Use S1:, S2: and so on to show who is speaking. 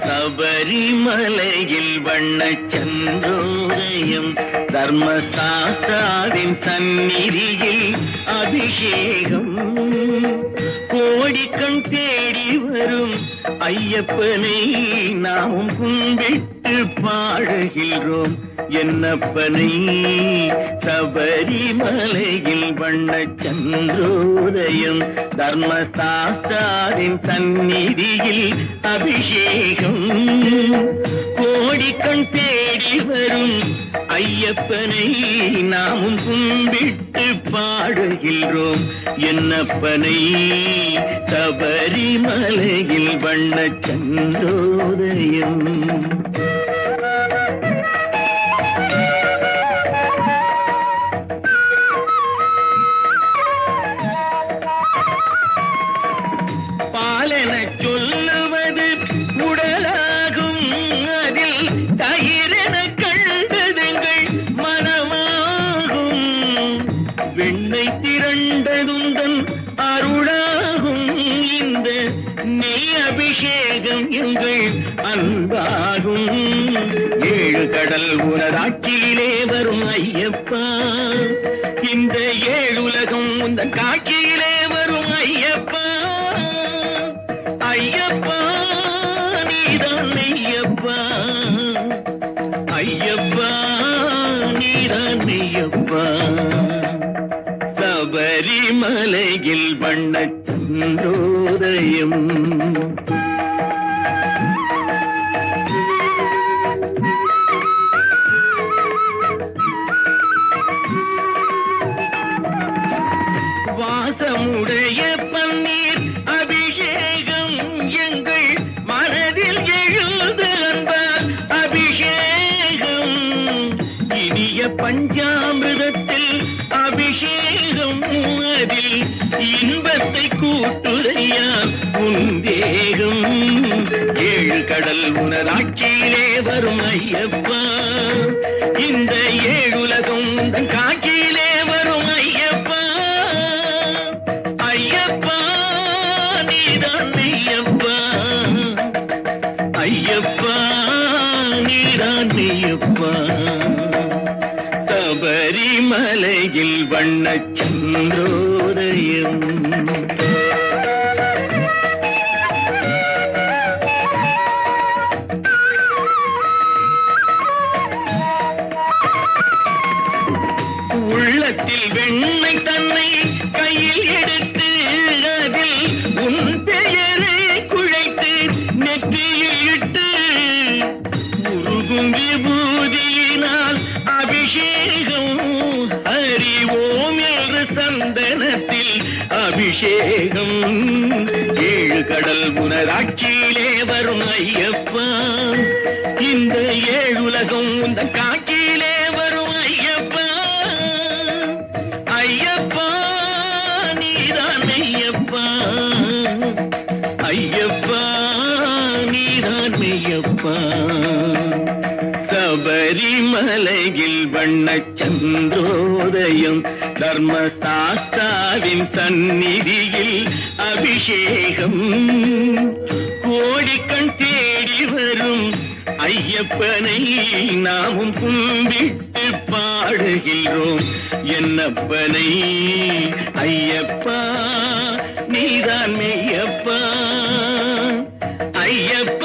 S1: சபரிமலையில் வண்ணச் சந்திரோதயம், தர்மசாஸ்தாவின் சந்நிதியில் அபிஷேகம். கோடிக்கண் தேடி வரும் ஐயப்பனை நாமும் கும்பிட்டு பாடுகின்றோம் என்னப்பனை. சபரிமலையில் வண்ணச் சந்திரோதயம், தர்மசாஸ்தாவின் சந்நிதியில் அபிஷேகம். கோடிக்கண் தேடி வரும் ஐயப்பனை நாமும் கும்பிட்டு பாடுகின்றோம் என்னப்பனை. சபரிமலையில் வண்ணச் சந்திரோதயம். பாலென சொல்லுவது உடலாகும், அதில் தயிரென கண்டதுங்கள் மனமாகும். வெண்ணை திரண்டதுந்தன் அருளாகும், இந்த நெய் அபிஷேகம் எங்கள் அன்பாகும். ஏழு கடல் உனதாட்சியிலே வரும் ஐயப்பா, இந்த ஏழுலகம் உந்தன் காட்சியிலே வரும் ஐயப்பா. ஐயப்பா நீதான் ஐயப்பா, ஐயப்பா நீதான் ஐயப்பா. சபரிமலையில் வண்ணச் சந்திரோதயம். வாசமுடைய பன்னீர் அபிஷேகம் எங்கள் மனதில் எழுந்து அன்பால் அபிஷேகம். இனிய பஞ்சாமிரத்தில் அபிஷேகம், அதில் இன்பத்தை கூட்டுரையா உந்தேகம். ஏழு கடல் உனதாட்சியிலே வரும் ஐயப்பா, இந்த ஏழுலகம் உந்தன் காட்சியிலே வரும் ஐயப்பா. ஐயப்பா நீதான் ஐயப்பா, ஐயப்பா நீதான் ஐயப்பா. சபரிமலையில் வண்ணச் சந்திரோதயம். உள்ளத்தில் வெண்ணை தன்னை கையில் எடுத்து, அதில் உன் பெயரை குழைத்து நெற்றியில் இட்டு, உருகும் விபூதியினால் அபிஷேகம். ஹரி ஓம் என்று சந்தனத்தில் அபிஷேகம். ஏழு கடல் உனதாட்சியிலே வரும் ஐயப்பா, இந்த ஏழுலகம் உந்த காட்சியிலே வரும் ஐயப்பா. ஐயப்பா நீதான் ஐயப்பா, ஐயப்பா நீதான் ஐயப்பா. சபரிமலையில் வண்ணச் சந்திரோதயம், தர்மசாஸ்தாவின் சந்நிதியில் அபிஷேகம். கோடிக்கண் தேடி வரும் ஐயப்பனை நாமும் கும்பிட்டு பாடுகின்றோம் என்னப்பனை. ஐயப்பா நீதான் மெய்யப்பா, ஐயப்பா